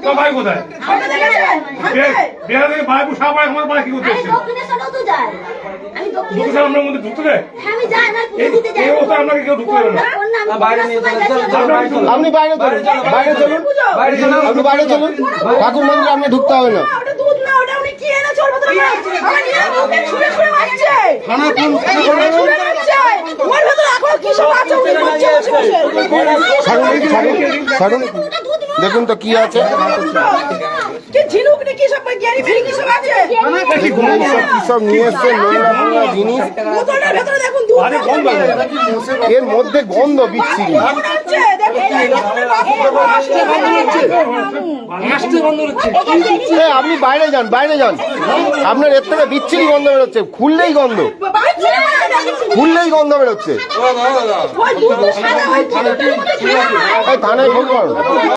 তো ভাই কোথায় বিহার থেকে ভাই সব ভাই আমার ভাই কি করতে এসেছে দক্ষিণেশ্বর আপনার মধ্যে ঢুকতে দেয় এই অবস্থা আপনাকে কেউ ঢুকতে দেবে না আপনি বাইরে চলুন, বাইরে চলুন, আপনি বাইরে চলুন, ঠাকুর মন্দিরে আপনি ঢুকতে হবে না। দেখুন তো কি আছে, সব নিয়ে এসছে নোংরা নোংরা জিনিস, এর মধ্যে গন্ধ বিচ্ছিরি। আপনি বাইরে যান, বাইরে যান, আপনার এর থেকে বিচ্ছিরি গন্ধ বেরোচ্ছে, খুললেই গন্ধ, খুললেই গন্ধ বেরোচ্ছে। থানায় ফোন করো।